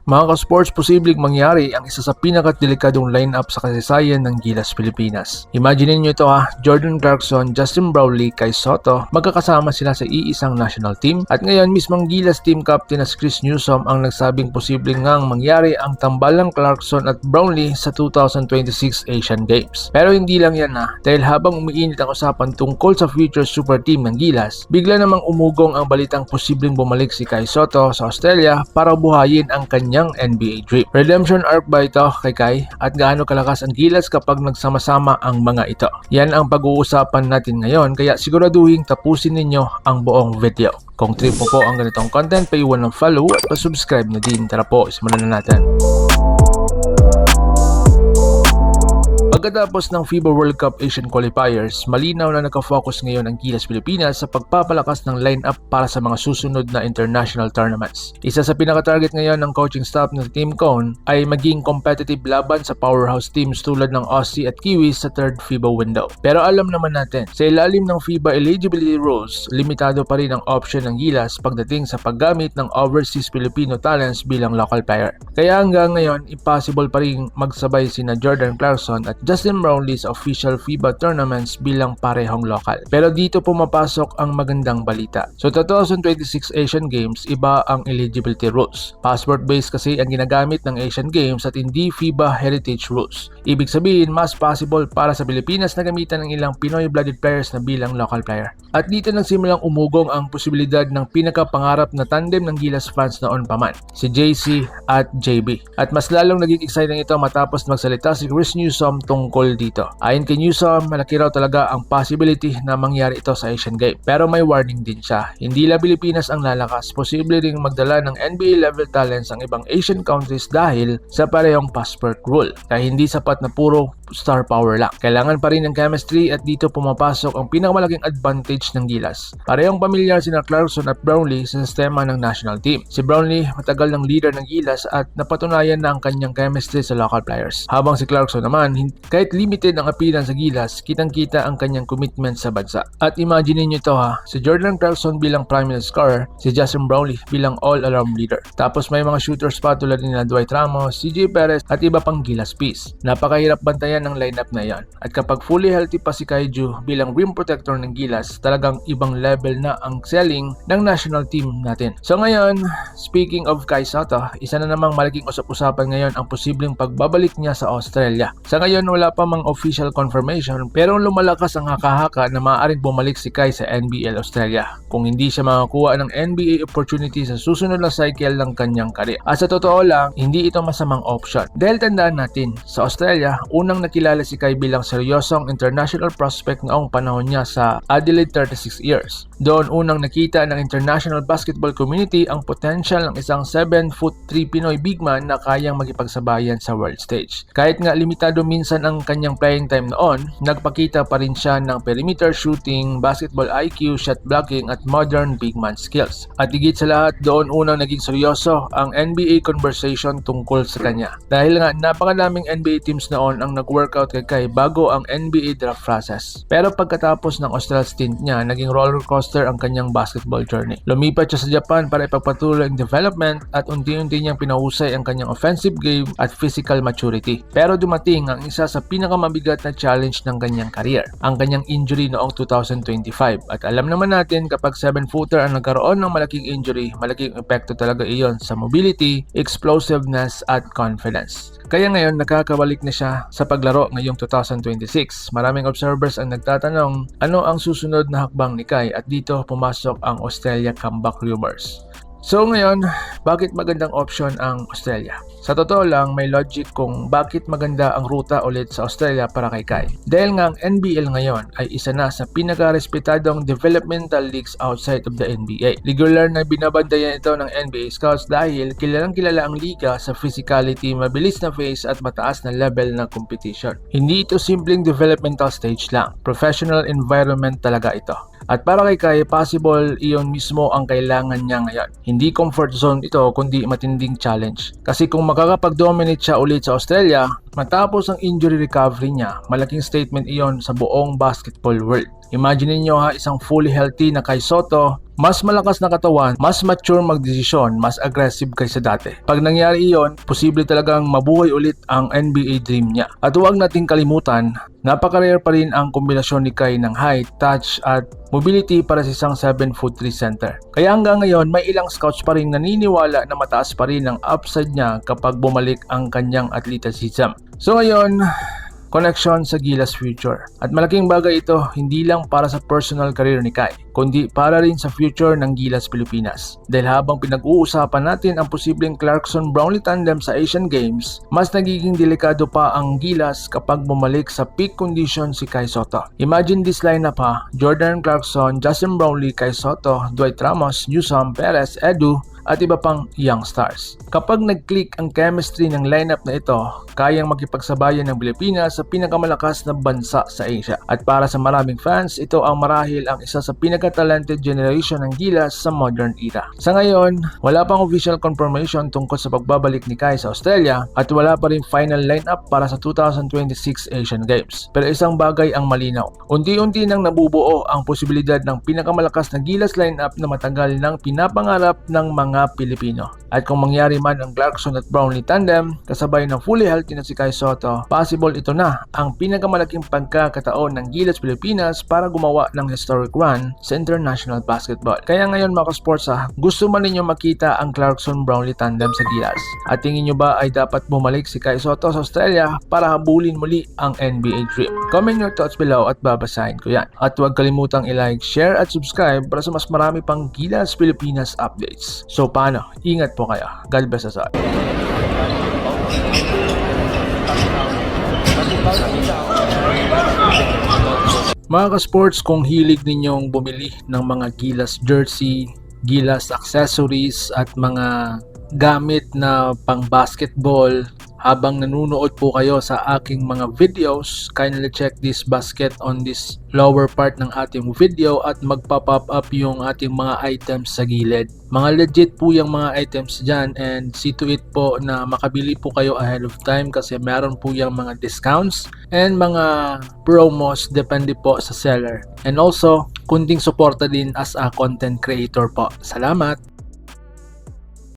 Mga ka-sports, posibleng mangyari ang isa sa pinakadelikadong lineup sa kasaysayan ng Gilas Pilipinas. Imagine niyo ito Jordan Clarkson, Justin Brownlee, Kai Sotto, magkakasama sila sa iisang national team at ngayon mismong Gilas team captain na si Chris Newsome ang nagsabing posibleng ngang mangyari ang tambalang Clarkson at Brownlee sa 2026 Asian Games. Pero hindi lang yan dahil habang umiinit ang usapan tungkol sa future super team ng Gilas, bigla namang umugong ang balitang posibleng bumalik si Kai Sotto sa Australia para buhayin ang kanyang NBA dream. Redemption arc ba ito kay Kai at gaano kalakas ang Gilas kapag nagsama-sama ang mga ito? Yan ang pag-uusapan natin ngayon kaya siguraduhin tapusin ninyo ang buong video. Kung trip mo po ang ganitong content, paiwan ng follow at pa-subscribe na din. Tara po, simulan na natin. Pagkatapos ng FIBA World Cup Asian Qualifiers, malinaw na nakafocus ngayon ang Gilas Pilipinas sa pagpapalakas ng lineup para sa mga susunod na international tournaments. Isa sa pinaka-target ngayon ng coaching staff ng Team Cone ay maging competitive laban sa powerhouse teams tulad ng Aussie at Kiwis sa third FIBA window. Pero alam naman natin, sa ilalim ng FIBA eligibility rules, limitado pa rin ang option ng Gilas pagdating sa paggamit ng overseas Filipino talents bilang local player. Kaya hanggang ngayon, impossible pa rin magsabay sina Jordan Clarkson at Justin Brownlee sa official FIBA tournaments bilang parehong local. Pero dito pumapasok ang magandang balita. So 2026 Asian Games, iba ang eligibility rules. Passport-based kasi ang ginagamit ng Asian Games at hindi FIBA heritage rules. Ibig sabihin, mas possible para sa Pilipinas na gamitan ng ilang Pinoy-blooded players na bilang local player. At dito nagsimulang umugong ang posibilidad ng pinakapangarap na tandem ng Gilas fans noon pa man, si JC at JB. At mas lalong naging exciting ito matapos magsalita si Chris Newsome tungkol dito. Ayon kay Newsome, malaki raw talaga ang possibility na mangyari ito sa Asian Games. Pero may warning din siya. Hindi lang Pilipinas ang lalakas, posible ring magdala ng NBA level talents ang ibang Asian countries dahil sa parehong passport rule. Kaya hindi sapat na puro star power lang. Kailangan pa rin ng chemistry at dito pumapasok ang pinakamalaking advantage ng Gilas. Parehong pamilyar sina Clarkson at Brownlee sa sistema ng national team. Si Brownlee matagal ng leader ng Gilas at napatunayan na ang kanyang chemistry sa local players. Habang si Clarkson naman, kahit limited ang appearance sa Gilas, kitang-kita ang kanyang commitment sa bansa. At imagine niyo ito si Jordan Clarkson bilang primary scorer, si Justin Brownlee bilang all-around leader. Tapos may mga shooters pa tulad nila Dwight Ramos, CJ Perez at iba pang Gilas piece. Napakahirap bantayan ng lineup na yan. At kapag fully healthy pa si Kaiju bilang rim protector ng Gilas, talagang ibang level na ang selling ng national team natin. So ngayon, speaking of Kai Sotto, isa na namang malaking usap-usapan ngayon ang posibleng pagbabalik niya sa Australia. Sa ngayon, wala pa mang official confirmation pero lumalakas ang haka-haka na maaaring bumalik si Kai sa NBL Australia kung hindi siya makakuha ng NBA opportunity sa susunod na cycle ng kanyang career. At sa totoo lang, hindi ito masamang option. Dahil tandaan natin, sa Australia, unang nakilala si Kai bilang seryosong international prospect noong panahon niya sa Adelaide 36 years. Doon unang nakita ng international basketball community ang potential ng isang 7'3" Pinoy big man na kayang makipagsabayan sa world stage. Kahit nga limitado minsan ang kanyang playing time noon, nagpakita pa rin siya ng perimeter shooting, basketball IQ, shot blocking at modern big man skills. At higit sa lahat, doon unang naging seryoso ang NBA conversation tungkol sa kanya. Dahil nga napakadaming NBA teams noon ang nag-workout kay Kai bago ang NBA draft process. Pero pagkatapos ng Australia stint niya, naging roller coaster ang kanyang basketball journey. Lumipat siya sa Japan para ipagpatuloy ang development at unti-unti niyang pinahusay ang kanyang offensive game at physical maturity. Pero dumating ang isa sa pinakamabigat na challenge ng kanyang career, ang kanyang injury noong 2025. At alam naman natin kapag 7-footer ang nagkaroon ng malaking injury, malaking epekto talaga iyon sa mobility, explosiveness at confidence. Kaya ngayon nakakabalik na siya sa paglaro ngayong 2026. Maraming observers ang nagtatanong ano ang susunod na hakbang ni Kai at dito pumasok ang Australia comeback rumors. So ngayon, bakit magandang option ang Australia? Sa totoo lang, may logic kung bakit maganda ang ruta ulit sa Australia para kay Kai. Dahil nga ang NBL ngayon ay isa na sa pinaka-respetadong developmental leagues outside of the NBA. Regular na binabantayan ito ng NBA scouts dahil kilalang kilala ang liga sa physicality, mabilis na pace at mataas na level na competition. Hindi ito simpleng developmental stage lang. Professional environment talaga ito. At para kay Kai, possible iyon mismo ang kailangan niya ngayon. Hindi comfort zone ito kundi matinding challenge. Kasi kung makakapag-dominate siya ulit sa Australia, matapos ang injury recovery niya, malaking statement iyon sa buong basketball world. Imagine niyo ha, isang fully healthy na Kai Sotto, mas malakas na katawan, mas mature magdesisyon, mas aggressive kaysa dati. Pag nangyari iyon, posible talagang mabuhay ulit ang NBA dream niya. At huwag nating kalimutan, napaka-rare pa rin ang kombinasyon ni Kai ng height, touch at mobility para sa isang 7'3" center. Kaya hanggang ngayon, may ilang scouts pa rin naniniwala na mataas pa rin ang upside niya kapag bumalik ang kanyang athleticism. So ngayon, connection sa Gilas future. At malaking bagay ito hindi lang para sa personal career ni Kai, kundi para rin sa future ng Gilas Pilipinas. Dahil habang pinag-uusapan natin ang posibleng Clarkson-Brownlee tandem sa Asian Games, mas nagiging delikado pa ang Gilas kapag bumalik sa peak condition si Kai Sotto. Imagine this lineup ha, Jordan Clarkson, Justin Brownlee, Kai Sotto, Dwight Ramos, Newsome, Perez, Edu, at iba pang young stars. Kapag nag-click ang chemistry ng lineup na ito, kayang makipagsabayan ng Pilipinas sa pinakamalakas na bansa sa Asia. At para sa maraming fans, ito ang marahil ang isa sa pinaka-talented generation ng Gilas sa modern era. Sa ngayon, wala pang official confirmation tungkol sa pagbabalik ni Kai sa Australia at wala pa rin final lineup para sa 2026 Asian Games. Pero isang bagay ang malinaw. Unti-unti nang nabubuo ang posibilidad ng pinakamalakas na Gilas lineup na matagal nang pinapangarap ng mga Pilipino. At kung mangyari man ang Clarkson at Brownlee tandem, kasabay ng fully healthy na si Kai Sotto, possible ito na ang pinakamalaking pagkakataon ng Gilas Pilipinas para gumawa ng historic run sa international basketball. Kaya ngayon mga sports gusto man ninyo makita ang Clarkson-Brownlee tandem sa Gilas? At tingin nyo ba ay dapat bumalik si Kai Sotto sa Australia para habulin muli ang NBA dream? Comment your thoughts below at babasahin ko yan. At huwag kalimutang i-like, share at subscribe para sa mas marami pang Gilas Pilipinas updates. So paano? Ingat po kayo. God bless us all. Mga ka-sports, kung hilig ninyong bumili ng mga Gilas jersey, Gilas accessories at mga gamit na pang basketball, habang nanonood po kayo sa aking mga videos, kindly check this basket on this lower part ng ating video at magpa-pop up yung ating mga items sa gilid. Mga legit po yung mga items dyan and see to it po na makabili po kayo ahead of time kasi meron po yung mga discounts and mga promos depende po sa seller. And also, kunting suporta din as a content creator po. Salamat!